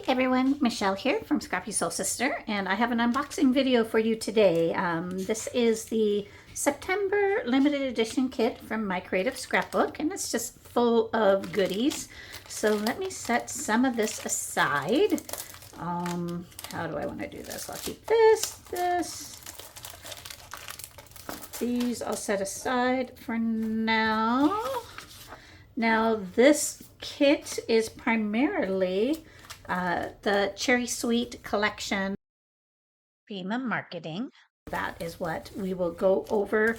Everyone, Michelle here from Scrappy Soul Sister, and I have an unboxing video for you today. This is the September limited edition kit from my creative scrapbook, and it's just full of goodies. So let me set some of this aside. How do I want to do this? I'll keep these I'll set aside for now. Now this kit is primarily the Cherry Sweet collection. Premium marketing. That is what we will go over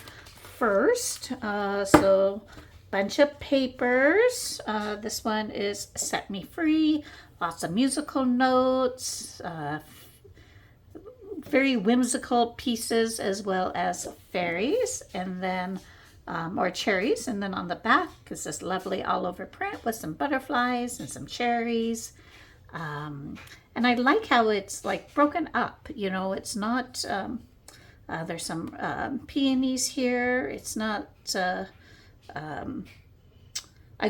first. So bunch of papers. This one is Set Me Free. Lots of musical notes. Very whimsical pieces as well as fairies, and then or cherries, and then on the back is this lovely all over print with some butterflies and some cherries. And I like how it's like broken up, you know, it's not there's some peonies here. It's not a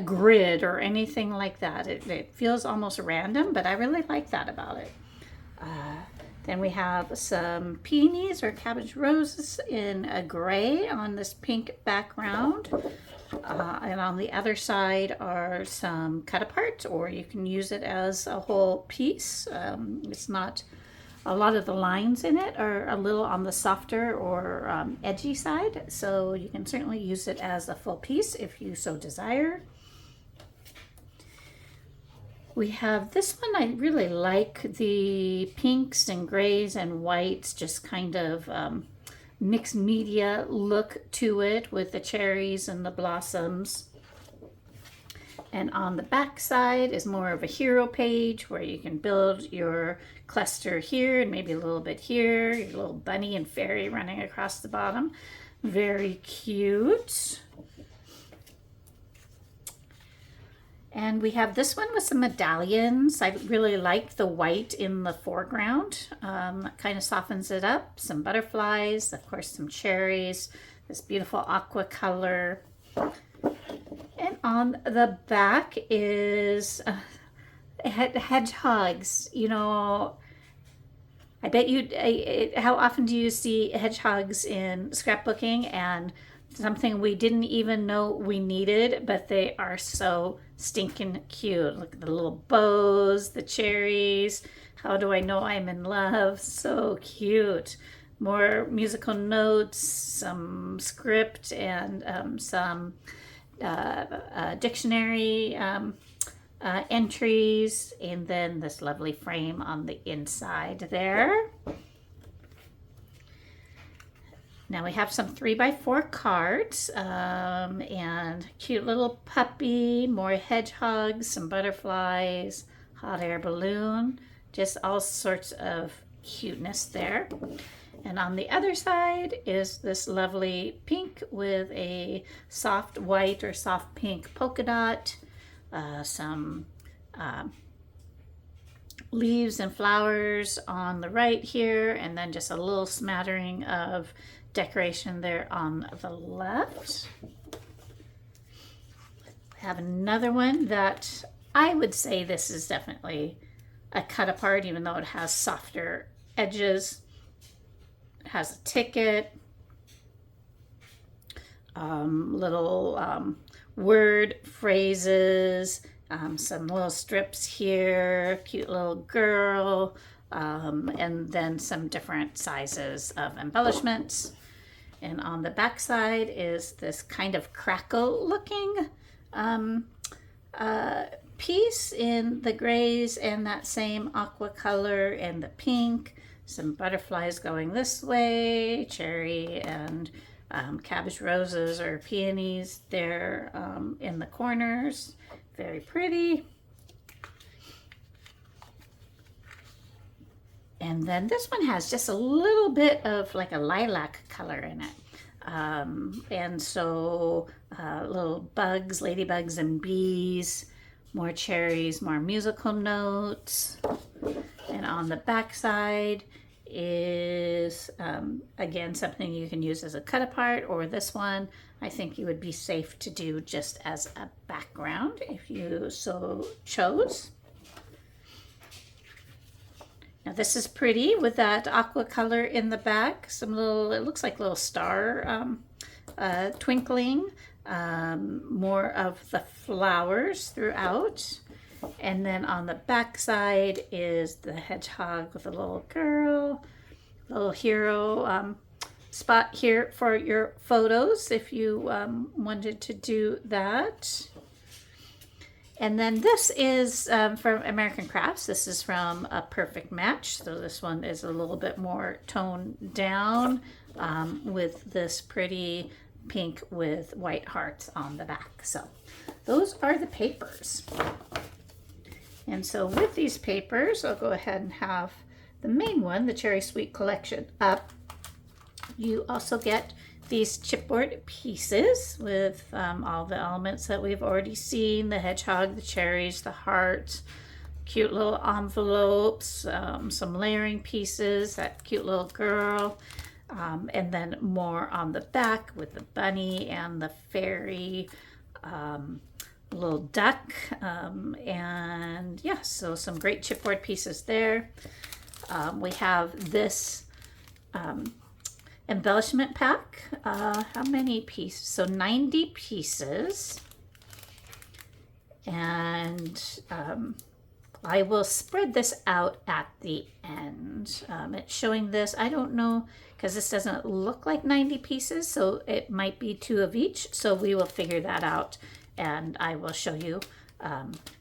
grid or anything like that. It feels almost random, but I really like that about it. Then we have some peonies or cabbage roses in a gray on this pink background. And on the other side are some cut apart, or you can use it as a whole piece. It's not, a lot of the lines in it are a little on the softer or edgy side, so you can certainly use it as a full piece if you so desire. We have this one. I really like the pinks and grays and whites, just kind of mixed media look to it with the cherries and the blossoms. And on the back side is more of a hero page where you can build your cluster here and maybe a little bit here, your little bunny and fairy running across the bottom. Very cute. And we have this one with some medallions. I really like the white in the foreground. Kind of softens it up. Some butterflies, of course, some cherries, this beautiful aqua color. And on the back is hedgehogs. You know, I bet you, how often do you see hedgehogs in scrapbooking? And something we didn't even know we needed, but they are so stinking cute. Look at the little bows, the cherries. How do I know I'm in love? So cute. More musical notes, some script, and some dictionary entries, and then this lovely frame on the inside there. Now we have some 3x4 cards, and cute little puppy, more hedgehogs, some butterflies, hot air balloon, just all sorts of cuteness there. And on the other side is this lovely pink with a soft white or soft pink polka dot, some leaves and flowers on the right here, and then just a little smattering of decoration there on the left. We have another one that I would say this is definitely a cut apart, even though it has softer edges. It has a ticket, little word phrases, some little strips here, cute little girl, and then some different sizes of embellishments. And on the back side is this kind of crackle looking piece in the grays and that same aqua color and the pink. Some butterflies going this way, cherry and cabbage roses or peonies there in the corners. Very pretty. And then this one has just a little bit of like a lilac color in it. And so little bugs, ladybugs and bees, more cherries, more musical notes. And on the back side is, again, something you can use as a cut apart, or this one I think you would be safe to do just as a background if you so chose. Now this is pretty with that aqua color in the back. Some little, it looks like little star twinkling. More of the flowers throughout. And then on the back side is the hedgehog with a little girl, little hero spot here for your photos if you wanted to do that. And then this is from American Crafts. This is from A Perfect Match. So this one is a little bit more toned down with this pretty pink with white hearts on the back. So those are the papers. And so with these papers, I'll go ahead and have the main one, the Cherry Sweet Collection, up. You also get these chipboard pieces with all the elements that we've already seen, the hedgehog, the cherries, the heart, cute little envelopes, some layering pieces, that cute little girl, and then more on the back with the bunny and the fairy, little duck, and yeah, so some great chipboard pieces there. We have this embellishment pack. How many pieces? So 90 pieces. And I will spread this out at the end. It's showing this, I don't know, because this doesn't look like 90 pieces, so it might be 2 of each. So we will figure that out, and I will show you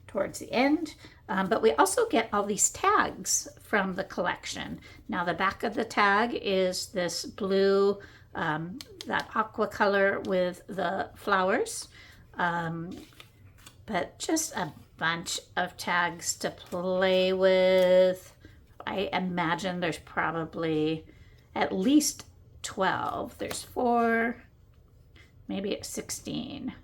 towards the end. But we also get all these tags from the collection. Now the back of the tag is this blue, that aqua color with the flowers. But just a bunch of tags to play with. I imagine there's probably at least 12. There's 4, maybe 16.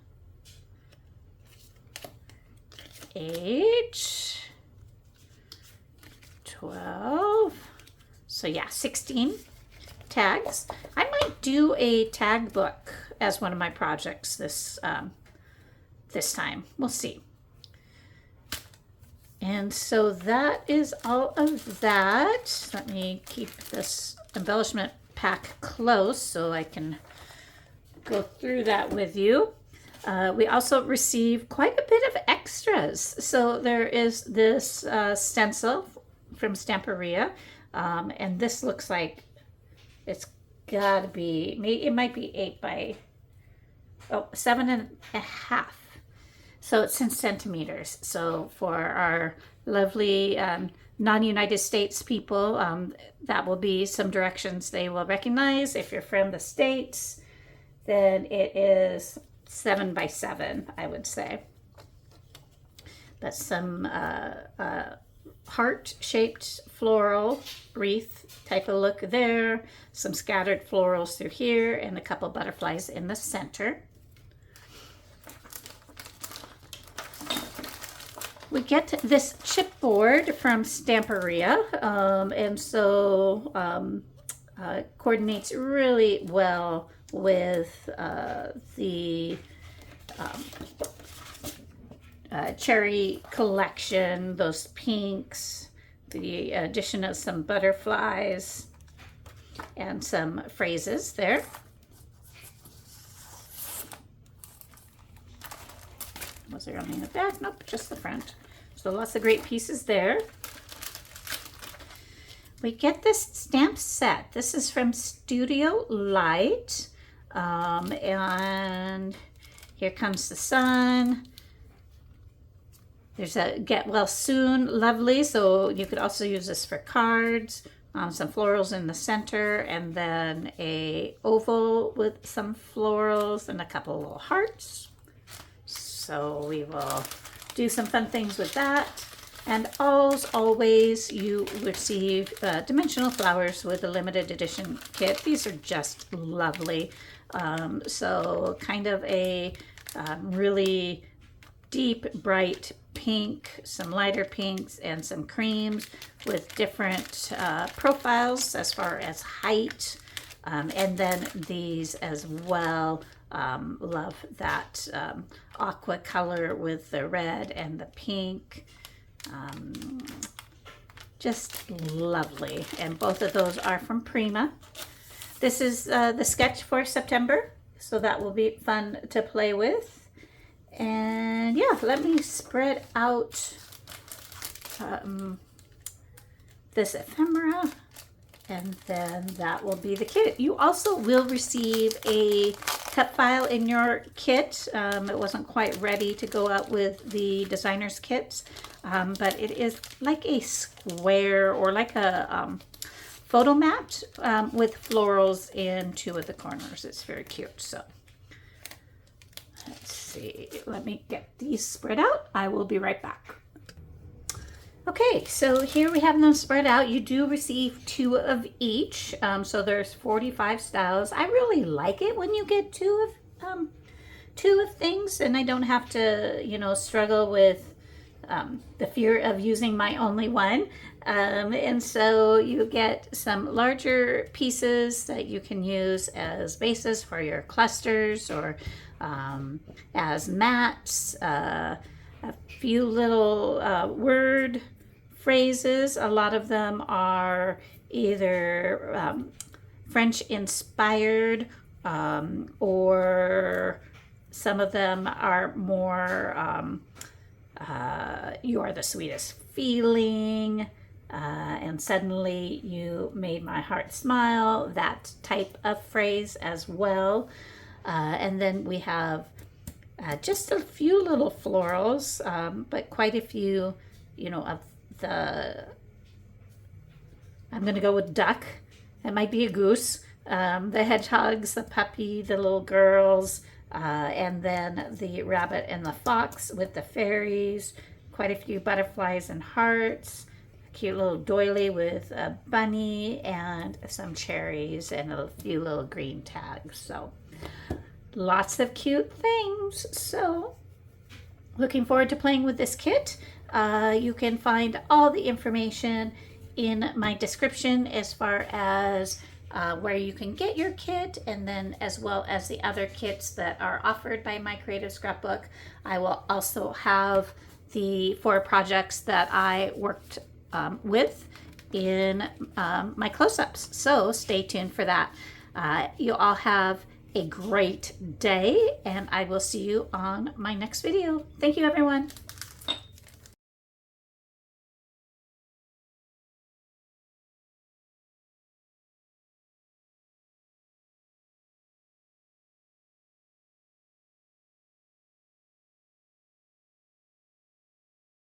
8, 12, so yeah, 16 tags. I might do a tag book as one of my projects this time. We'll see. And so that is all of that. Let me keep this embellishment pack close so I can go through that with you. We also receive quite a bit of extras. So there is this stencil from Stamperia, and this looks like it's gotta be, it might be 7.5. So it's in centimeters. So for our lovely non-United States people, that will be some directions they will recognize. If you're from the States, then it is 7 by 7, I would say. But some heart-shaped floral wreath type of look there. Some scattered florals through here and a couple butterflies in the center. We get this chipboard from Stamperia, and so coordinates really well with the cherry collection, those pinks, the addition of some butterflies, and some phrases there. Was there anything in the back? Nope, just the front. So lots of great pieces there. We get this stamp set. This is from Studio Light. And here comes the sun. There's a get well soon, lovely. So you could also use this for cards. Some florals in the center, and then a oval with some florals and a couple little hearts. So we will do some fun things with that. And as always, you receive dimensional flowers with a limited edition kit. These are just lovely. So kind of a really deep, bright pink, some lighter pinks, and some creams with different profiles as far as height. And then these as well. Love that aqua color with the red and the pink. Just lovely. And both of those are from Prima. This is the sketch for September, so that will be fun to play with. And yeah, let me spread out this ephemera, and then that will be the kit. You also will receive a cut file in your kit. It wasn't quite ready to go out with the designer's kits, but it is like a square or like a photo mat with florals in 2 of the corners. It's very cute. So let's see, let me get these spread out. I will be right back. Okay, so here we have them spread out. You do receive 2 of each, so there's 45 styles. I really like it when you get 2 of things, and I don't have to, you know, struggle with the fear of using my only one. And so you get some larger pieces that you can use as bases for your clusters or as mats. A few little word phrases. A lot of them are either French inspired, or some of them are more you are the sweetest feeling, and suddenly you made my heart smile, that type of phrase as well. And then we have just a few little florals, but quite a few, you know, of the, I'm going to go with duck. It might be a goose. The hedgehogs, the puppy, the little girls, and then the rabbit and the fox with the fairies, quite a few butterflies and hearts, a cute little doily with a bunny, and some cherries, and a few little green tags. So lots of cute things. So looking forward to playing with this kit. You can find all the information in my description as far as where you can get your kit, and then as well as the other kits that are offered by My Creative Scrapbook. I will also have the 4 projects that I worked with in my close-ups. So stay tuned for that. You all have a great day, and I will see you on my next video. Thank you, everyone.